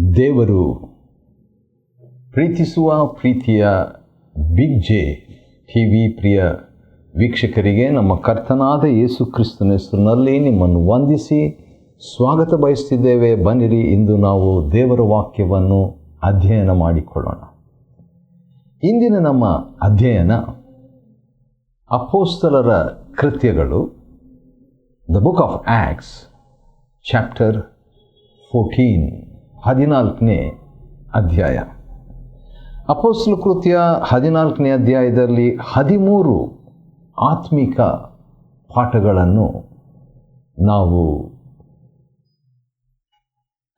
ದೇವರು ಪ್ರೀತಿಸುವ ಪ್ರೀತಿಯ ಬಿಗ್ ಜೆ ಟಿವಿ ಪ್ರಿಯ ವೀಕ್ಷಕರಿಗೆ ನಮ್ಮ ಕರ್ತನಾದ ಯೇಸು ಕ್ರಿಸ್ತನ ಹೆಸರಿನಲ್ಲಿ ನಿಮ್ಮನ್ನು ವಂದಿಸಿ ಸ್ವಾಗತ ಬಯಸ್ತಿದ್ದೇವೆ. ಬನ್ನಿರಿ, ಇಂದು ನಾವು ದೇವರ ವಾಕ್ಯವನ್ನು ಅಧ್ಯಯನ ಮಾಡಿಕೊಳ್ಳೋಣ. ಇಂದಿನ ನಮ್ಮ ಅಧ್ಯಯನ ಅಪೊಸ್ತಲರ ಕೃತ್ಯಗಳು, the Book of Acts, chapter 14ನೇ ಅಧ್ಯಾಯ. ಅಪೊಸ್ತಲ ಕೃತ್ಯ 14ನೇ ಅಧ್ಯಾಯದಲ್ಲಿ 13 ಆತ್ಮಿಕ ಪಾಠಗಳನ್ನು ನಾವು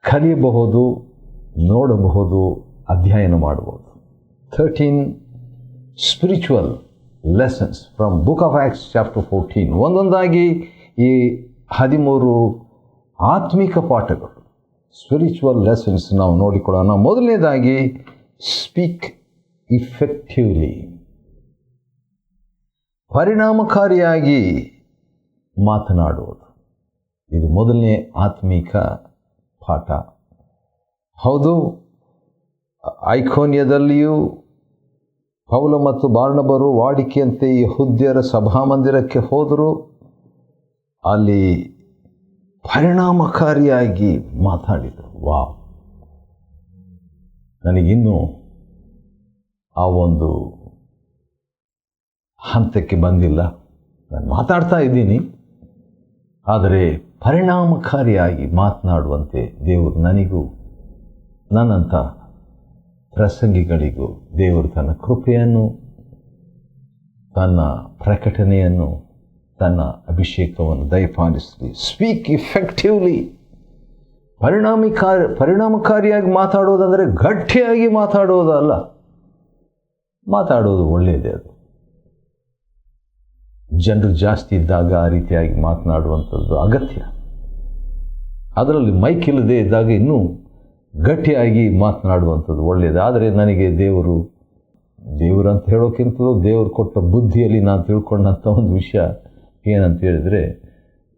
ಕಲಿಯಬಹುದು, ನೋಡಬಹುದು, ಅಧ್ಯಯನ ಮಾಡಬಹುದು. 13 spiritual lessons from book of Acts chapter 14. ಒಂದೊಂದಾಗಿ ಈ 13 ಆತ್ಮಿಕ ಪಾಠಗಳು, ಸ್ಪಿರಿಚುವಲ್ ಲೆಸನ್ಸ್ ನಾವು ನೋಡಿಕೊಳ್ಳೋಣ. ಮೊದಲನೇದಾಗಿ ಸ್ಪೀಕ್ ಇಫೆಕ್ಟಿವ್ಲಿ, ಪರಿಣಾಮಕಾರಿಯಾಗಿ ಮಾತನಾಡುವುದು. ಇದು ಮೊದಲನೇ ಆತ್ಮಿಕ ಪಾಠ. ಹೌದು, ಐಕೋನ್ಯದಲ್ಲಿಯೂ ಪೌಲ ಮತ್ತು ಬಾರ್ನಬರು ವಾಡಿಕೆಯಂತೆ ಯೆಹೂದ್ಯರ ಸಭಾಮಂದಿರಕ್ಕೆ ಹೋದರು. ಅಲ್ಲಿ ಪರಿಣಾಮಕಾರಿಯಾಗಿ ಮಾತಾಡಿದರು. ವಾವ್, ನನಗಿನ್ನೂ ಆ ಒಂದು ಹಂತಕ್ಕೆ ಬಂದಿಲ್ಲ. ನಾನು ಮಾತಾಡ್ತಾ ಇದ್ದೀನಿ, ಆದರೆ ಪರಿಣಾಮಕಾರಿಯಾಗಿ ಮಾತನಾಡುವಂತೆ ದೇವರು ನನಗೂ ನನ್ನಂಥ ಪ್ರಸಂಗಿಗಳಿಗೂ ದೇವರು ತನ್ನ ಕೃಪೆಯನ್ನು, ತನ್ನ ಪ್ರಕಟಣೆಯನ್ನು, ತನ್ನ ಅಭಿಷೇಕವನ್ನು ದಯಪಾಲಿಸಲಿ. ಸ್ಪೀಕ್ ಇಫೆಕ್ಟಿವ್ಲಿ, ಪರಿಣಾಮಕಾರಿಯಾಗಿ ಮಾತಾಡೋದಂದರೆ ಗಟ್ಟಿಯಾಗಿ ಮಾತಾಡೋದಲ್ಲ. ಮಾತಾಡೋದು ಒಳ್ಳೆಯದೇ, ಅದು ಜನರು ಜಾಸ್ತಿ ಇದ್ದಾಗ ಆ ರೀತಿಯಾಗಿ ಮಾತನಾಡುವಂಥದ್ದು ಅಗತ್ಯ. ಅದರಲ್ಲಿ ಮೈಕ್ ಇಲ್ಲದೆ ಇದ್ದಾಗ ಇನ್ನೂ ಗಟ್ಟಿಯಾಗಿ ಮಾತನಾಡುವಂಥದ್ದು ಒಳ್ಳೆಯದು. ಆದರೆ ನನಗೆ ದೇವರಂತ ಹೇಳೋಕ್ಕಿಂತಲೂ ದೇವರು ಕೊಟ್ಟ ಬುದ್ಧಿಯಲ್ಲಿ ನಾನು ತಿಳ್ಕೊಂಡಂಥ ಒಂದು ವಿಷಯ ಏನಂತ ಹೇಳಿದರೆ,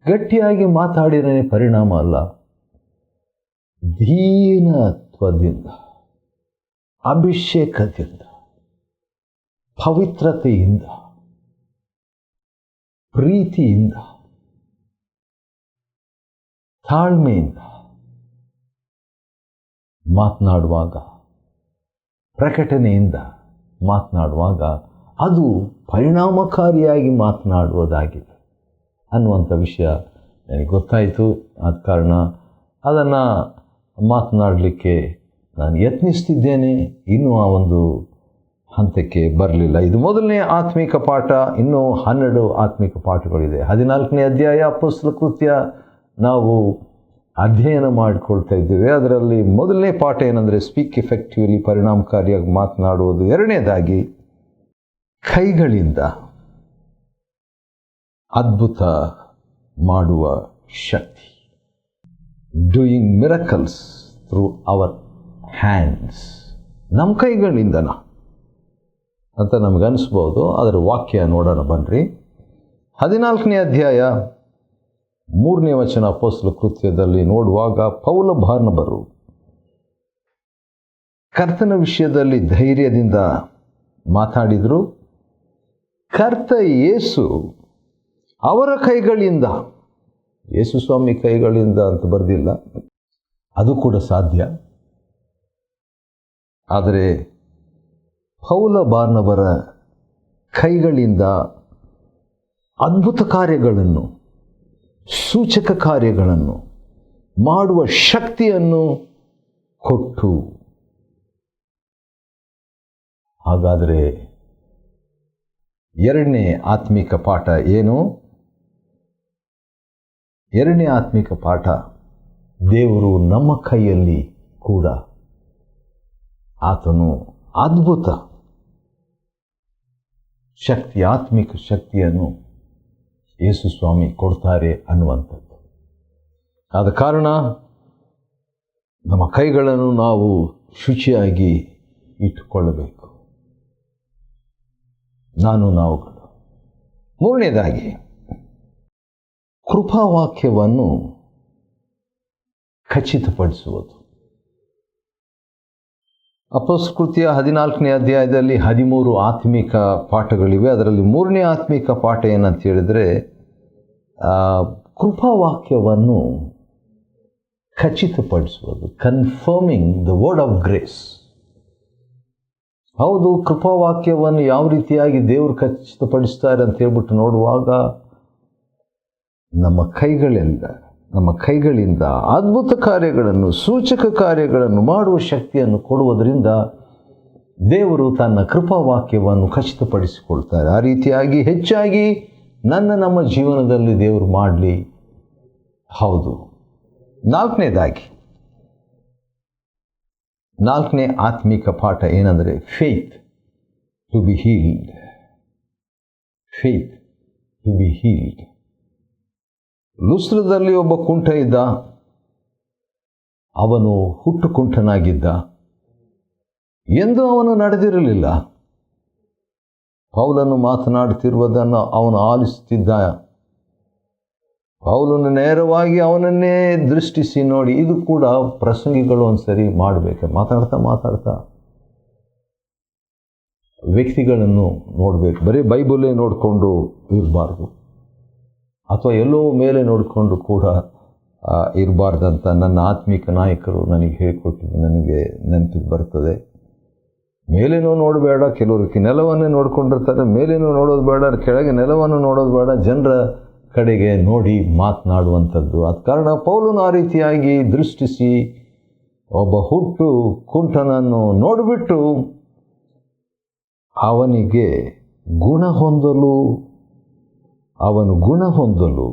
ಗಟ್ಟಿಯಾಗಿ ಮಾತಾಡಿದರೆ ಪರಿಣಾಮ ಅಲ್ಲ, ದೀನತ್ವದಿಂದ, ಅಭಿಷೇಕದಿಂದ, ಪವಿತ್ರತೆಯಿಂದ, ಪ್ರೀತಿಯಿಂದ, ತಾಳ್ಮೆಯಿಂದ ಮಾತನಾಡುವಾಗ, ಪ್ರಕಟಣೆಯಿಂದ ಮಾತನಾಡುವಾಗ ಅದು ಪರಿಣಾಮಕಾರಿಯಾಗಿ ಮಾತನಾಡುವುದಾಗಿದೆ ಅನ್ನುವಂಥ ವಿಷಯ ನನಗೆ ಗೊತ್ತಾಯಿತು. ಆದ ಕಾರಣ ಅದನ್ನು ಮಾತನಾಡಲಿಕ್ಕೆ ನಾನು ಯತ್ನಿಸ್ತಿದ್ದೇನೆ. ಇನ್ನೂ ಆ ಒಂದು ಹಂತಕ್ಕೆ ಬರಲಿಲ್ಲ. ಇದು ಮೊದಲನೇ ಆತ್ಮಿಕ ಪಾಠ. ಇನ್ನೂ 12 ಆತ್ಮಿಕ ಪಾಠಗಳಿದೆ. 14ನೇ ಅಧ್ಯಾಯ ಅಪೊಸ್ತಲ ಕೃತ್ಯ ನಾವು ಅಧ್ಯಯನ ಮಾಡಿಕೊಳ್ತಾ ಇದ್ದೇವೆ. ಅದರಲ್ಲಿ ಮೊದಲನೇ ಪಾಠ ಏನಂದರೆ ಸ್ಪೀಕ್ ಎಫೆಕ್ಟಿವ್ಲಿ, ಪರಿಣಾಮಕಾರಿಯಾಗಿ ಮಾತನಾಡುವುದು. ಎರಡನೇದಾಗಿ ಕೈಗಳಿಂದ ಅದ್ಭುತ ಮಾಡುವ ಶಕ್ತಿ, doing miracles through our hands. ನಮ್ಮ ಕೈಗಳಿಂದನ ಅಂತ ನಮಗನ್ನಿಸ್ಬೋದು. ಅದರ ವಾಕ್ಯ ನೋಡೋಣ ಬನ್ನಿರಿ. 14ನೇ ಅಧ್ಯಾಯ 3ನೇ ವಚನ ಅಪೊಸ್ತಲ ಕೃತ್ಯದಲ್ಲಿ ನೋಡುವಾಗ, ಪೌಲ ಬಾರ್ನಬರು ಕರ್ತನ ವಿಷಯದಲ್ಲಿ ಧೈರ್ಯದಿಂದ ಮಾತಾಡಿದರು. ಕರ್ತ ಯೇಸು ಅವರ ಕೈಗಳಿಂದ, ಯೇಸು ಸ್ವಾಮಿ ಕೈಗಳಿಂದ ಅಂತ ಬರೆದಿಲ್ಲ, ಅದು ಕೂಡ ಸಾಧ್ಯ. ಆದರೆ ಪೌಲ ಬಾರ್ನಬರ ಕೈಗಳಿಂದ ಅದ್ಭುತ ಕಾರ್ಯಗಳನ್ನು, ಸೂಚಕ ಕಾರ್ಯಗಳನ್ನು ಮಾಡುವ ಶಕ್ತಿಯನ್ನು ಕೊಟ್ಟು. ಹಾಗಾದರೆ ಎರಡನೇ ಆತ್ಮಿಕ ಪಾಠ ಏನು? ಎರಡನೇ ಆತ್ಮಿಕ ಪಾಠ, ದೇವರು ನಮ್ಮ ಕೈಯಲ್ಲಿ ಕೂಡ ಆತನು ಅದ್ಭುತ ಶಕ್ತಿ, ಆತ್ಮಿಕ ಶಕ್ತಿಯನ್ನು ಯೇಸು ಸ್ವಾಮಿ ಕೊಡ್ತಾರೆ ಅನ್ನುವಂಥದ್ದು. ಆದ ಕಾರಣ ನಮ್ಮ ಕೈಗಳನ್ನು ನಾವು ಶುಚಿಯಾಗಿ ಇಟ್ಟುಕೊಳ್ಳಬೇಕು, ನಾವುಗಳು. ಮೂರನೇದಾಗಿ ಕೃಪಾವಾಕ್ಯವನ್ನು ಖಚಿತಪಡಿಸುವುದು. ಅಪೊಸ್ತಲಕೃತ್ಯ 14ನೇ ಅಧ್ಯಾಯದಲ್ಲಿ 13 ಆತ್ಮಿಕ ಪಾಠಗಳಿವೆ. ಅದರಲ್ಲಿ 3ನೇ ಆತ್ಮಿಕ ಪಾಠ ಏನಂತ ಹೇಳಿದರೆ, ಕೃಪಾವಾಕ್ಯವನ್ನು ಖಚಿತಪಡಿಸುವುದು, confirming the word of grace. ಹೌದು, ಕೃಪಾವಾಕ್ಯವನ್ನು ಯಾವ ರೀತಿಯಾಗಿ ದೇವರು ಖಚಿತಪಡಿಸ್ತಾರೆ ಅಂತ ಹೇಳ್ಬಿಟ್ಟು ನೋಡುವಾಗ, ನಮ್ಮ ಕೈಗಳಿಂದ ಅದ್ಭುತ ಕಾರ್ಯಗಳನ್ನು, ಸೂಚಕ ಕಾರ್ಯಗಳನ್ನು ಮಾಡುವ ಶಕ್ತಿಯನ್ನು ಕೊಡುವುದರಿಂದ ದೇವರು ತನ್ನ ಕೃಪಾವಾಕ್ಯವನ್ನು ಖಚಿತಪಡಿಸಿಕೊಳ್ತಾರೆ. ಆ ರೀತಿಯಾಗಿ ಹೆಚ್ಚಾಗಿ ನಮ್ಮ ಜೀವನದಲ್ಲಿ ದೇವರು ಮಾಡಲಿ. ಹೌದು. 4ನೇ ಆತ್ಮಿಕ ಪಾಠ ಏನಂದರೆ, faith to be healed. Faith to be healed. ಲುಸ್ತ್ರದಲ್ಲಿ ಒಬ್ಬ ಕುಂಟ ಇದ್ದ. ಅವನು ಹುಟ್ಟು ಕುಂಟನಾಗಿದ್ದ. ಎಂದು ಅವನು ನಡೆದಿರಲಿಲ್ಲ. ಪೌಲನು ಮಾತನಾಡುತ್ತಿರುವುದನ್ನು ಅವನು ಆಲಿಸುತ್ತಿದ್ದ. ಪೌಲನು ನೇರವಾಗಿ ಅವನನ್ನೇ ದೃಷ್ಟಿಸಿ ನೋಡಿ. ಇದು ಕೂಡ ಪ್ರಸಂಗಿಗಳು ಒಂದ್ಸರಿ ಮಾಡಬೇಕು. ಮಾತಾಡ್ತಾ ವ್ಯಕ್ತಿಗಳನ್ನು ನೋಡಬೇಕು. ಬರೀ ಬೈಬಲೇ ನೋಡಿಕೊಂಡು ಇರಬಾರ್ದು, ಅಥವಾ ಎಲ್ಲೋ ಮೇಲೆ ನೋಡಿಕೊಂಡು ಕೂಡ ಇರಬಾರ್ದಂತ ನನ್ನ ಆತ್ಮಿಕ ನಾಯಕರು ನನಗೆ ಹೇಳಿಕೊಟ್ಟಿದ್ದು ನನಗೆ ನೆನಪಿಗೆ ಬರ್ತದೆ. ಮೇಲೇನೂ ನೋಡಬೇಡ, ಕೆಲವರು ನೆಲವನ್ನೇ ನೋಡ್ಕೊಂಡಿರ್ತಾರೆ. ಮೇಲೇನೂ ನೋಡೋದು ಬೇಡ, ಕೆಳಗೆ ನೆಲವನ್ನು ನೋಡೋದು ಬೇಡ, ಜನರ ಕಡೆಗೆ ನೋಡಿ ಮಾತನಾಡುವಂಥದ್ದು. ಆದ ಕಾರಣ ಪೌಲನು ಆ ರೀತಿಯಾಗಿ ದೃಷ್ಟಿಸಿ ಒಬ್ಬ ಹುಟ್ಟು ಕುಂಟನನ್ನು ನೋಡಿಬಿಟ್ಟು ಅವನಿಗೆ ಗುಣ ಹೊಂದಲು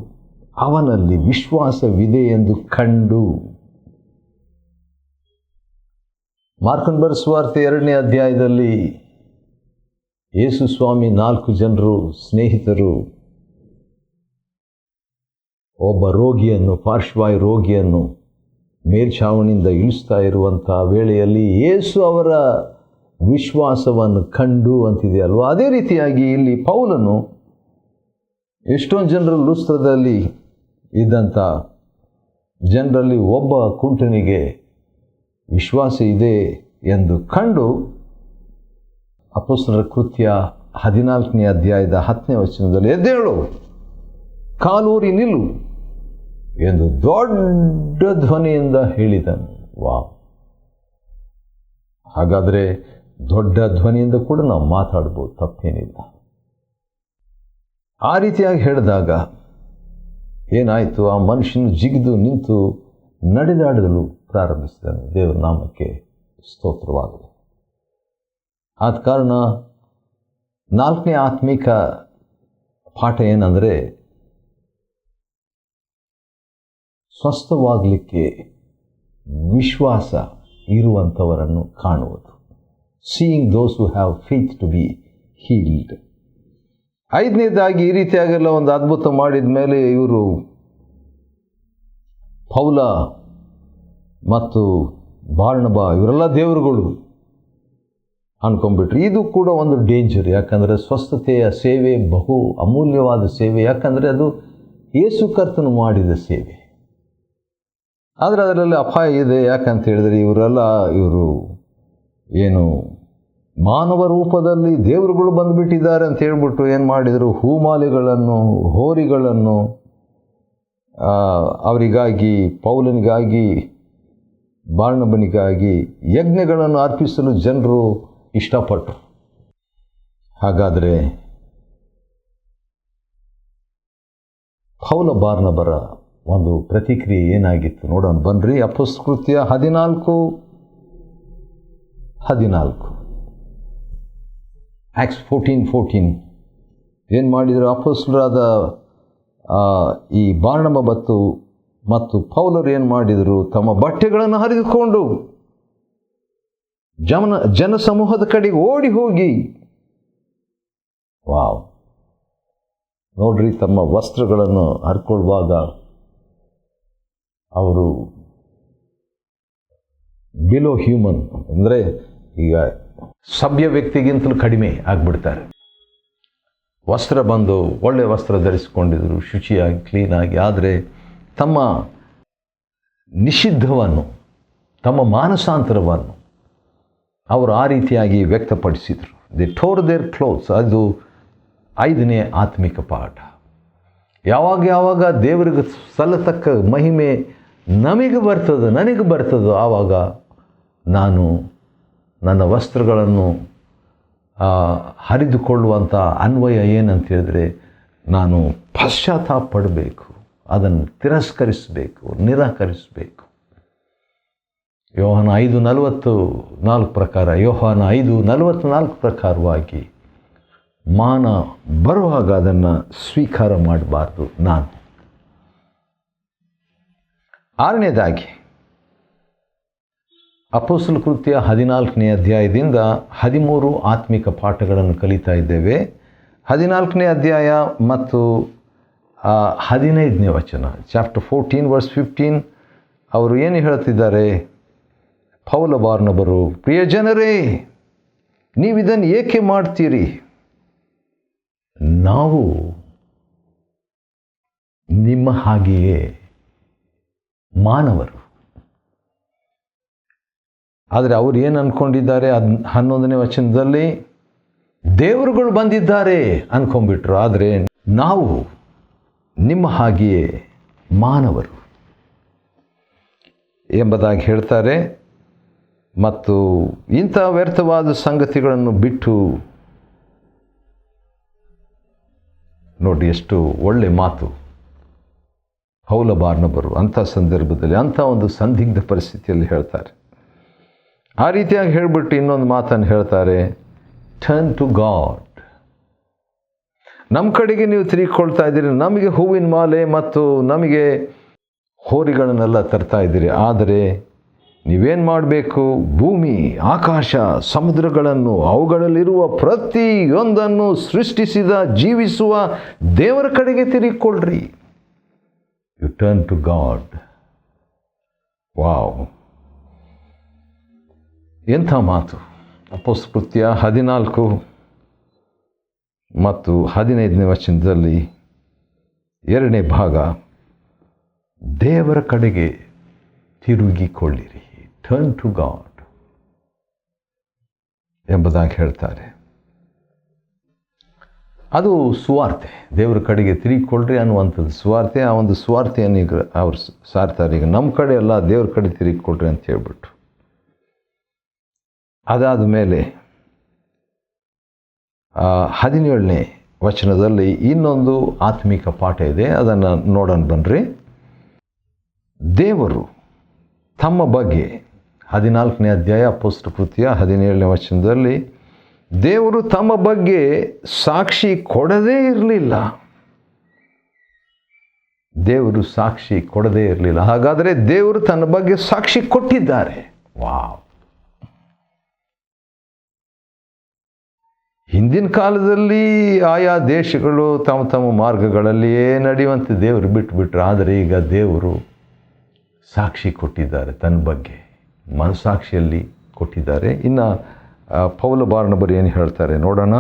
ಅವನಲ್ಲಿ ವಿಶ್ವಾಸವಿದೆ ಎಂದು ಕಂಡು. ಮಾರ್ಕನ ಬರೆದ ಸುವಾರ್ತೆ 2ನೇ ಅಧ್ಯಾಯದಲ್ಲಿ ಯೇಸು ಸ್ವಾಮಿ 4 ಜನರು ಸ್ನೇಹಿತರು ಒಬ್ಬ ರೋಗಿಯನ್ನು, ಪಾರ್ಶ್ವವಾಯು ರೋಗಿಯನ್ನು ಮೇಲ್ಛಾವಣಿಯಿಂದ ಇಳಿಸ್ತಾ ಇರುವಂಥ ವೇಳೆಯಲ್ಲಿ ಯೇಸು ಅವರ ವಿಶ್ವಾಸವನ್ನು ಕಂಡು ಅಂತಿದೆಯಲ್ವ. ಅದೇ ರೀತಿಯಾಗಿ ಇಲ್ಲಿ ಪೌಲನು ಎಷ್ಟೊಂದು ಜನರು ಲುಸ್ತ್ರದಲ್ಲಿ ಇದ್ದಂಥ ಜನರಲ್ಲಿ ಒಬ್ಬ ಕುಂಟನಿಗೆ ವಿಶ್ವಾಸ ಇದೆ ಎಂದು ಕಂಡು ಅಪೊಸ್ತಲರ ಕೃತ್ಯ 14ನೇ ಅಧ್ಯಾಯದ 10ನೇ ವಚನದಲ್ಲಿ, ಎದ್ದೇಳು, ಕಾಲೂರಿ ನಿಲ್ಲು ಎಂದು ದೊಡ್ಡ ಧ್ವನಿಯಿಂದ ಹೇಳಿದನು. ಹಾಗಾದರೆ ದೊಡ್ಡ ಧ್ವನಿಯಿಂದ ಕೂಡ ನಾವು ಮಾತಾಡ್ಬೋದು, ತಪ್ಪೇನಿಲ್ಲ. ಆ ರೀತಿಯಾಗಿ ಹೇಳಿದಾಗ ಏನಾಯಿತು? ಆ ಮನುಷ್ಯನು ಜಿಗಿದು ನಿಂತು ನಡೆದಾಡಲು ಪ್ರಾರಂಭಿಸಿದನು. ದೇವರ ನಾಮಕ್ಕೆ ಸ್ತೋತ್ರವಾಗಲಿ. ಆದ ಕಾರಣ 4ನೇ ಆತ್ಮಿಕ ಪಾಠ ಏನಂದರೆ, ಸ್ವಸ್ಥವಾಗಲಿಕ್ಕೆ ವಿಶ್ವಾಸ ಇರುವಂಥವರನ್ನು ಕಾಣುವುದು. Seeing those who have faith to be healed. 5ನೇದಾಗಿ ಈ ರೀತಿಯಾಗೆಲ್ಲ ಒಂದು ಅದ್ಭುತ ಮಾಡಿದ ಮೇಲೆ ಇವರು ಪೌಲ ಮತ್ತು ಬಾರ್ನಬ ಇವರೆಲ್ಲ ದೇವರುಗಳು ಅನ್ಕೊಂಡ್ಬಿಟ್ರು. ಇದು ಕೂಡ ಒಂದು ಡೇಂಜರ್. ಯಾಕಂದರೆ ಸ್ವಸ್ಥತೆಯ ಸೇವೆ ಬಹು ಅಮೂಲ್ಯವಾದ ಸೇವೆ. ಯಾಕಂದರೆ ಅದು ಯೇಸು ಕರ್ತನು ಮಾಡಿದ ಸೇವೆ. ಆದರೆ ಅದರಲ್ಲಿ ಅಪಾಯ ಇದೆ. ಯಾಕಂತ ಹೇಳಿದರೆ ಇವರು ಏನು ಮಾನವ ರೂಪದಲ್ಲಿ ದೇವರುಗಳು ಬಂದುಬಿಟ್ಟಿದ್ದಾರೆ ಅಂತ ಹೇಳ್ಬಿಟ್ಟು ಏನು ಮಾಡಿದರು? ಹೂಮಾಲೆಗಳನ್ನು, ಹೋರಿಗಳನ್ನು ಅವರಿಗಾಗಿ, ಪೌಲನಿಗಾಗಿ, ಬಾರ್ನಬನಿಗಾಗಿ ಯಜ್ಞಗಳನ್ನು ಅರ್ಪಿಸಲು ಜನರು ಇಷ್ಟಪಟ್ಟರು. ಹಾಗಾದರೆ ಪೌಲ ಬಾರ್ನಬರ ಒಂದು ಪ್ರತಿಕ್ರಿಯೆ ಏನಾಗಿತ್ತು ನೋಡೋಣ ಬನ್ನಿರಿ. ಅಪೊಸ್ತಲರ ಕೃತ್ಯ 14 Acts 14:14 ಏನು ಮಾಡಿದರು? ಅಪೊಸ್ತಲರಾದ ಈ ಬಾರ್ನಬ ಮತ್ತು ಪೌಲರು ಏನು ಮಾಡಿದರು? ತಮ್ಮ ಬಟ್ಟೆಗಳನ್ನು ಹರಿದುಕೊಂಡು ಜನಸಮೂಹದ ಕಡೆಗೆ ಓಡಿ ಹೋಗಿ, ನೋಡ್ರಿ, ತಮ್ಮ ವಸ್ತ್ರಗಳನ್ನು ಹರ್ಕೊಳ್ಳುವಾಗ ಅವರು ಬಿಲೋ ಹ್ಯೂಮನ್, ಅಂದರೆ ಈಗ ಸಭ್ಯ ವ್ಯಕ್ತಿಗಿಂತಲೂ ಕಡಿಮೆ ಆಗಿಬಿಡ್ತಾರೆ. ವಸ್ತ್ರ ಬಂದು ಒಳ್ಳೆಯ ವಸ್ತ್ರ ಧರಿಸಿಕೊಂಡಿದ್ರು, ಶುಚಿಯಾಗಿ, ಕ್ಲೀನಾಗಿ. ಆದರೆ ತಮ್ಮ ನಿಷಿದ್ಧವನ್ನು, ತಮ್ಮ ಮಾನಸಾಂತರವನ್ನು ಅವರು ಆ ರೀತಿಯಾಗಿ ವ್ಯಕ್ತಪಡಿಸಿದರು. They tore their clothes. ಅದು 5ನೇ ಆತ್ಮಿಕ ಪಾಠ. ಯಾವಾಗ ದೇವರಿಗೆ ಸಲ್ಲತಕ್ಕ ಮಹಿಮೆ ನಮಗೆ ಬರ್ತದೋ, ನನಗೆ ಬರ್ತದೋ, ಆವಾಗ ನಾನು ನನ್ನ ವಸ್ತ್ರಗಳನ್ನು ಹರಿದುಕೊಳ್ಳುವಂಥ ಅನ್ವಯ ಏನಂತ ಹೇಳಿದ್ರೆ, ನಾನು ಪಶ್ಚಾತ್ತಾಪ ಪಡಬೇಕು, ಅದನ್ನು ತಿರಸ್ಕರಿಸಬೇಕು, ನಿರಾಕರಿಸಬೇಕು. ಯೋಹಾನ 5:44 ಪ್ರಕಾರ, ಯೋಹಾನ 5:44 ಪ್ರಕಾರವಾಗಿ ಮಾನ ಬರುವಾಗ ಅದನ್ನು ಸ್ವೀಕಾರ ಮಾಡಬಾರ್ದು ನಾನು. 6ನೇದಾಗಿ ಅಪೊಸ್ತಲ ಕೃತ್ಯ 14ನೇ ಅಧ್ಯಾಯದಿಂದ 13 ಆತ್ಮಿಕ ಪಾಠಗಳನ್ನು ಕಲಿತಾ ಇದ್ದೇವೆ. 14ನೇ ಅಧ್ಯಾಯ ಮತ್ತು 15ನೇ ವಚನ, ಚಾಪ್ಟರ್ 14 ವರ್ಸ್ 15, ಅವರು ಏನು ಹೇಳ್ತಿದ್ದಾರೆ? ಪೌಲ ಬಾರ್ನಬರು, ಪ್ರಿಯ ಜನರೇ, ನೀವಿದನ್ನು ಏಕೆ ಮಾಡ್ತೀರಿ? ನಾವು ನಿಮ್ಮ ಹಾಗೆಯೇ ಮಾನವರು. ಆದರೆ ಅವರು ಏನು ಅಂದ್ಕೊಂಡಿದ್ದಾರೆ? 11ನೇ ವಚನದಲ್ಲಿ ದೇವರುಗಳು ಬಂದಿದ್ದಾರೆ ಅಂದ್ಕೊಂಡ್ಬಿಟ್ರು. ಆದರೆ ನಾವು ನಿಮ್ಮ ಹಾಗೆಯೇ ಮಾನವರು ಎಂಬುದಾಗಿ ಹೇಳ್ತಾರೆ. ಮತ್ತು ಇಂಥ ವ್ಯರ್ಥವಾದ ಸಂಗತಿಗಳನ್ನು ಬಿಟ್ಟು, ನೋಡಿ ಎಷ್ಟು ಒಳ್ಳೆ ಮಾತು ಪೌಲ ಬಾರ್ನಬರು ಅಂಥ ಸಂದರ್ಭದಲ್ಲಿ, ಅಂಥ ಒಂದು ಸಂದಿಗ್ಧ ಪರಿಸ್ಥಿತಿಯಲ್ಲಿ ಹೇಳ್ತಾರೆ. ಆ ರೀತಿಯಾಗಿ ಹೇಳಿಬಿಟ್ಟು ಇನ್ನೊಂದು ಮಾತನ್ನು ಹೇಳ್ತಾರೆ, ಟರ್ನ್ ಟು ಗಾಡ್. ನಮ್ಮ ಕಡೆಗೆ ನೀವು ತಿರುಗಿಕೊಳ್ತಾ ಇದ್ದೀರಿ, ನಮಗೆ ಹೂವಿನ ಮಾಲೆ ಮತ್ತು ನಮಗೆ ಹೋರಿಗಳನ್ನೆಲ್ಲ ತರ್ತಾ ಇದ್ದೀರಿ. ಆದರೆ ನೀವೇನು ಮಾಡಬೇಕು? ಭೂಮಿ, ಆಕಾಶ, ಸಮುದ್ರಗಳನ್ನು, ಅವುಗಳಲ್ಲಿರುವ ಪ್ರತಿಯೊಂದನ್ನು ಸೃಷ್ಟಿಸಿದ, ಜೀವಿಸುವ ದೇವರ ಕಡೆಗೆ ತಿರುಗಿಕೊಳ್ಳ್ರಿ. You turn to God. Wow, ಎಂಥ ಮಾತು! ಅಪೊಸ್ತಲ ಕೃತ್ಯ 14 ಮತ್ತು 15ನೇ ವಚನದಲ್ಲಿ 2ನೇ ಭಾಗ, ದೇವರ ಕಡೆಗೆ ತಿರುಗಿಕೊಳ್ಳಿರಿ, ಟರ್ನ್ ಟು ಗಾಡ್ ಎಂಬುದಾಗಿ ಹೇಳ್ತಾರೆ. ಅದು ಸುವಾರ್ತೆ. ದೇವರ ಕಡೆಗೆ ತಿರುಗಿಕೊಳ್ಳ್ರಿ ಅನ್ನುವಂಥದ್ದು ಸುವಾರ್ತೆ. ಆ ಒಂದು ಸುವಾರ್ತೆಯನ್ನು ಈಗ ಅವ್ರು ಸಾರ್ತಾರೆ. ಈಗ ನಮ್ಮ ಕಡೆ ಎಲ್ಲ ದೇವ್ರ ಕಡೆ ತಿರುಗಿಕೊಳ್ಳ್ರಿ ಅಂತ ಹೇಳ್ಬಿಟ್ಟು. ಅದಾದ ಮೇಲೆ 17ನೇ ವಚನದಲ್ಲಿ ಇನ್ನೊಂದು ಆತ್ಮಿಕ ಪಾಠ ಇದೆ, ಅದನ್ನು ನೋಡೋಣ ಬನ್ನಿರಿ. ದೇವರು ತಮ್ಮ ಬಗ್ಗೆ, 14ನೇ ಅಧ್ಯಾಯ ಅಪೊಸ್ತಲ ಕೃತ್ಯ 17ನೇ ವಚನದಲ್ಲಿ, ದೇವರು ತಮ್ಮ ಬಗ್ಗೆ ಸಾಕ್ಷಿ ಕೊಡದೇ ಇರಲಿಲ್ಲ. ದೇವರು ಸಾಕ್ಷಿ ಕೊಡದೇ ಇರಲಿಲ್ಲ. ಹಾಗಾದರೆ ದೇವರು ತನ್ನ ಬಗ್ಗೆ ಸಾಕ್ಷಿ ಕೊಟ್ಟಿದ್ದಾರೆ. ವಾವ್! ಹಿಂದಿನ ಕಾಲದಲ್ಲಿ ಆಯಾ ದೇಶಗಳು ತಮ್ಮ ತಮ್ಮ ಮಾರ್ಗಗಳಲ್ಲಿಯೇ ನಡೆಯುವಂತೆ ದೇವರು ಬಿಟ್ಟುಬಿಟ್ರು. ಆದರೆ ಈಗ ದೇವರು ಸಾಕ್ಷಿ ಕೊಟ್ಟಿದ್ದಾರೆ, ತನ್ನ ಬಗ್ಗೆ ಮನಸಾಕ್ಷಿಯಲ್ಲಿ ಕೊಟ್ಟಿದ್ದಾರೆ. ಇನ್ನು ಪೌಲ ಬಾರ್ನಬರು ಏನು ಹೇಳ್ತಾರೆ ನೋಡೋಣ.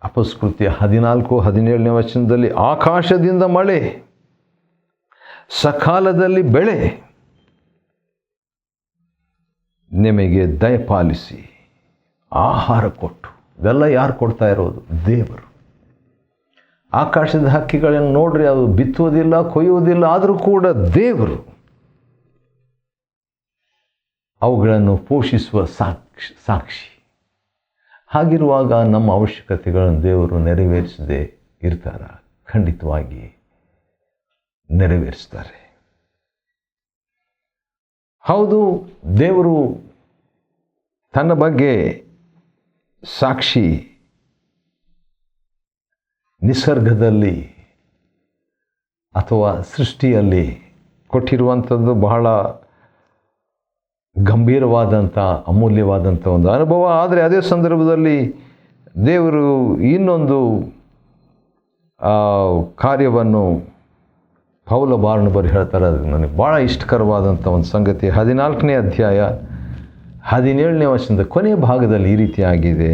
ಅಪೊಸ್ತಲ ಕೃತ್ಯ 14:17ನೇ ವಚನದಲ್ಲಿ, ಆಕಾಶದಿಂದ ಮಳೆ, ಸಕಾಲದಲ್ಲಿ ಬೆಳೆ ನಿಮಗೆ ದಯಪಾಲಿಸಿ ಆಹಾರ ಕೊಟ್ಟು. ಇವೆಲ್ಲ ಯಾರು ಕೊಡ್ತಾ ಇರೋದು? ದೇವರು. ಆಕಾಶದ ಹಕ್ಕಿಗಳನ್ನು ನೋಡ್ರಿ, ಅದು ಬಿತ್ತುವುದಿಲ್ಲ, ಕೊಯ್ಯುವುದಿಲ್ಲ, ಆದರೂ ಕೂಡ ದೇವರು ಅವುಗಳನ್ನು ಪೋಷಿಸುವ ಸಾಕ್ಷಿ. ಹಾಗಿರುವಾಗ ನಮ್ಮ ಅವಶ್ಯಕತೆಗಳನ್ನು ದೇವರು ನೆರವೇರಿಸದೆ ಇರ್ತಾರ? ಖಂಡಿತವಾಗಿ ನೆರವೇರಿಸ್ತಾರೆ. ಹೌದು, ದೇವರು ತನ್ನ ಬಗ್ಗೆ ಸಾಕ್ಷಿ ನಿಸರ್ಗದಲ್ಲಿ ಅಥವಾ ಸೃಷ್ಟಿಯಲ್ಲಿ ಕೊಟ್ಟಿರುವಂಥದ್ದು ಬಹಳ ಗಂಭೀರವಾದಂಥ, ಅಮೂಲ್ಯವಾದಂಥ ಒಂದು ಅನುಭವ. ಆದರೆ ಅದೇ ಸಂದರ್ಭದಲ್ಲಿ ದೇವರು ಇನ್ನೊಂದು ಕಾರ್ಯವನ್ನು ಪೌಲ ಬಾರ್ನಬರು ಹೇಳ್ತಾರೆ. ಅದು ನನಗೆ ಭಾಳ ಇಷ್ಟಕರವಾದಂಥ ಒಂದು ಸಂಗತಿ. 14ನೇ ಅಧ್ಯಾಯ 17ನೇ ವಚನದ ಕೊನೆಯ ಭಾಗದಲ್ಲಿ ಈ ರೀತಿಯಾಗಿದೆ,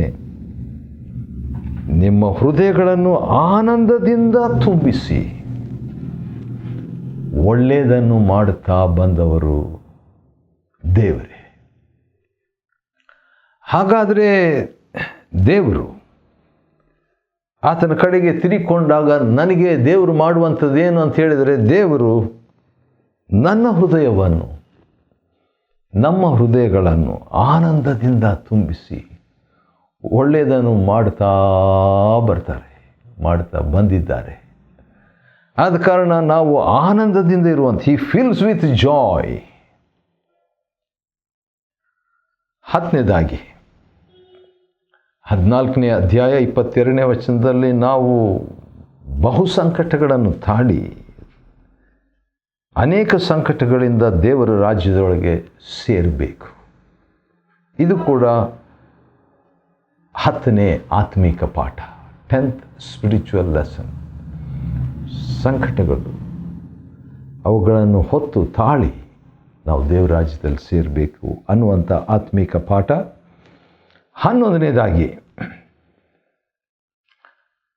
ನಿಮ್ಮ ಹೃದಯಗಳನ್ನು ಆನಂದದಿಂದ ತುಂಬಿಸಿ ಒಳ್ಳೆಯದನ್ನು ಮಾಡುತ್ತಾ ಬಂದವರು ದೇವರೇ. ಹಾಗಾದರೆ ದೇವರು ಆತನ ಕಡೆಗೆ ತಿರುಗಿಕೊಂಡಾಗ ನನಗೆ ದೇವರು ಮಾಡುವಂಥದ್ದು ಏನು ಅಂತ ಹೇಳಿದರೆ, ದೇವರು ನನ್ನ ಹೃದಯವನ್ನು, ನಮ್ಮ ಹೃದಯಗಳನ್ನು ಆನಂದದಿಂದ ತುಂಬಿಸಿ ಒಳ್ಳೆಯದನ್ನು ಮಾಡ್ತಾ ಬಂದಿದ್ದಾರೆ. ಆದ ಕಾರಣ ನಾವು ಆನಂದದಿಂದ ಇರುವಂಥ ಹಿ ಫೀಲ್ಸ್ ವಿತ್ ಜಾಯ್. 10ನೇದಾಗಿ 14ನೇ ಅಧ್ಯಾಯ 22ನೇ ವಚನದಲ್ಲಿ ನಾವು ಬಹು ಸಂಕಟಗಳನ್ನು ತಾಳಿ ಅನೇಕ ಸಂಕಟಗಳಿಂದ ದೇವರ ರಾಜ್ಯದೊಳಗೆ ಸೇರಬೇಕು. ಇದು ಕೂಡ 10ನೇ ಆತ್ಮಿಕ ಪಾಠ, 10th ಸ್ಪಿರಿಚುವಲ್ ಲೆಸನ್. ಸಂಕಟಗಳು, ಅವುಗಳನ್ನು ಹೊತ್ತು ತಾಳಿ ನಾವು ದೇವರ ರಾಜ್ಯದಲ್ಲಿ ಸೇರಬೇಕು ಅನ್ನುವಂಥ ಆತ್ಮಿಕ ಪಾಠ. 11ನೇದಾಗಿ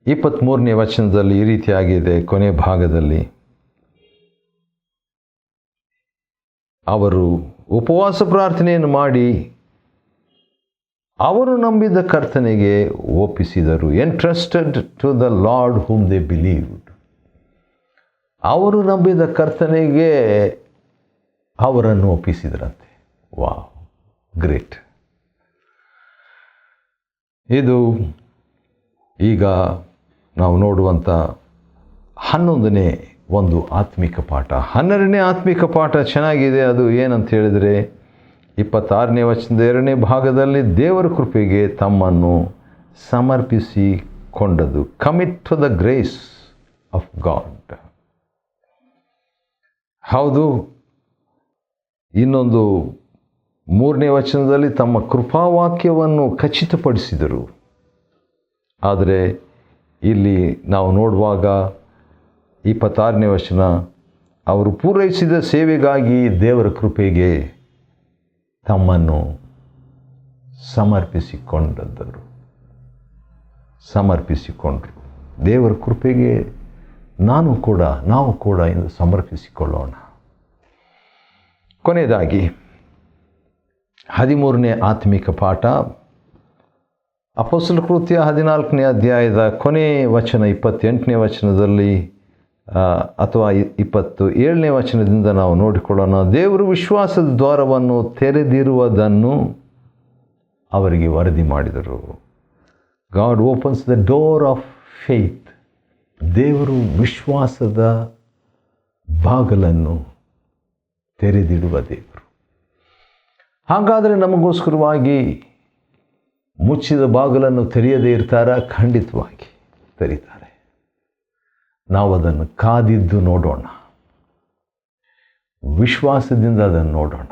23ನೇ ವಚನದಲ್ಲಿ ಈ ರೀತಿಯಾಗಿದೆ. ಕೊನೆ ಭಾಗದಲ್ಲಿ ಅವರು ಉಪವಾಸ ಪ್ರಾರ್ಥನೆಯನ್ನು ಮಾಡಿ ಅವರು ನಂಬಿದ ಕರ್ತನಿಗೆ ಒಪ್ಪಿಸಿದರು. Entrusted to the Lord whom they believed. ಅವರು ನಂಬಿದ ಕರ್ತನಿಗೆ ಅವರನ್ನು ಒಪ್ಪಿಸಿದರಂತೆ. Wow, great. ಇದು ಈಗ ನಾವು ನೋಡುವಂಥ 11ನೇ ಒಂದು ಆತ್ಮಿಕ ಪಾಠ. 12ನೇ ಆತ್ಮಿಕ ಪಾಠ ಚೆನ್ನಾಗಿದೆ. ಅದು ಏನಂತ ಹೇಳಿದರೆ 26ನೇ ವಚನದ 2ನೇ ಭಾಗದಲ್ಲಿ ದೇವರ ಕೃಪೆಗೆ ತಮ್ಮನ್ನು ಸಮರ್ಪಿಸಿಕೊಂಡದ್ದು. Commit to the grace of God. ಹೌದು. ಇನ್ನೊಂದು 3ನೇ ವಚನದಲ್ಲಿ ತಮ್ಮ ಕೃಪಾವಾಕ್ಯವನ್ನು ಖಚಿತಪಡಿಸಿದರು. ಆದರೆ ಇಲ್ಲಿ ನಾವು ನೋಡುವಾಗ 26ನೇ ವಚನ, ಅವರು ಪೂರೈಸಿದ ಸೇವೆಗಾಗಿ ದೇವರ ಕೃಪೆಗೆ ತಮ್ಮನ್ನು ಸಮರ್ಪಿಸಿಕೊಂಡರು. ದೇವರ ಕೃಪೆಗೆ ನಾವು ಕೂಡ ಇಂದು ಸಮರ್ಪಿಸಿಕೊಳ್ಳೋಣ. ಕೊನೆಯದಾಗಿ 13ನೇ ಆತ್ಮಿಕ ಪಾಠ, ಅಪೊಸ್ತಲ ಕೃತ್ಯ 14ನೇ ಅಧ್ಯಾಯದ ಕೊನೆ ವಚನ 28ನೇ ವಚನದಲ್ಲಿ ಅಥವಾ 27ನೇ ವಚನದಿಂದ ನಾವು ನೋಡಿಕೊಳ್ಳೋಣ. ದೇವರು ವಿಶ್ವಾಸದ ದ್ವಾರವನ್ನು ತೆರೆದಿರುವುದನ್ನು ಅವರಿಗೆ ವರದಿ ಮಾಡಿದರು. God opens the door of faith. ದೇವರು ವಿಶ್ವಾಸದ ಬಾಗಿಲನ್ನು ತೆರೆದಿಡುವ ದೇವರು. ಹಾಗಾದರೆ ನಮಗೋಸ್ಕರವಾಗಿ ಮುಚ್ಚಿದ ಬಾಗಿಲನ್ನು ತೆರೆಯದೇ ಇರ್ತಾರಾ? ಖಂಡಿತವಾಗಿ ತೆರೀತಾರೆ. ನಾವು ಅದನ್ನು ಕಾದಿದ್ದು ನೋಡೋಣ, ವಿಶ್ವಾಸದಿಂದ ಅದನ್ನು ನೋಡೋಣ,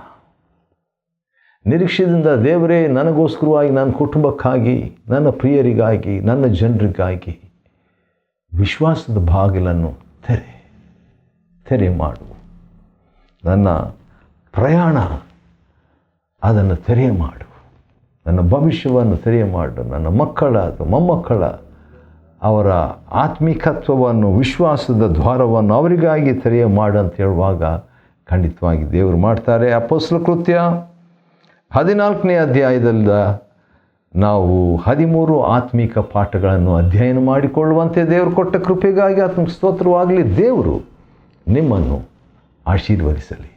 ನಿರೀಕ್ಷೆಯಿಂದ ದೇವರೇ ನನಗೋಸ್ಕರವಾಗಿ, ನನ್ನ ಕುಟುಂಬಕ್ಕಾಗಿ, ನನ್ನ ಪ್ರಿಯರಿಗಾಗಿ, ನನ್ನ ಜನರಿಗಾಗಿ ವಿಶ್ವಾಸದ ಬಾಗಿಲನ್ನು ತೆರೆ ಮಾಡು. ನನ್ನ ಪ್ರಯಾಣ ಅದನ್ನು ತೆರೆಯ ಮಾಡು. ನನ್ನ ಭವಿಷ್ಯವನ್ನು ತೆರೆಯ ಮಾಡು. ನನ್ನ ಮಕ್ಕಳ ಅಥವಾ ಮೊಮ್ಮಕ್ಕಳ ಅವರ ಆತ್ಮಿಕತ್ವವನ್ನು, ವಿಶ್ವಾಸದ ದ್ವಾರವನ್ನು ಅವರಿಗಾಗಿ ತೆರೆಯ ಮಾಡು ಅಂತ ಹೇಳುವಾಗ ಖಂಡಿತವಾಗಿ ದೇವರು ಮಾಡ್ತಾರೆ. ಅಪೊಸ್ತಲ ಕೃತ್ಯ 14ನೇ ಅಧ್ಯಾಯದಿಂದ ನಾವು 13 ಆತ್ಮಿಕ ಪಾಠಗಳನ್ನು ಅಧ್ಯಯನ ಮಾಡಿಕೊಳ್ಳುವಂತೆ ದೇವರು ಕೊಟ್ಟ ಕೃಪೆಗಾಗಿ ಆತ್ಮಿಕ ಸ್ತೋತ್ರವಾಗಲಿ. ದೇವರು ನಿಮ್ಮನ್ನು ಆಶೀರ್ವದಿಸಲಿ.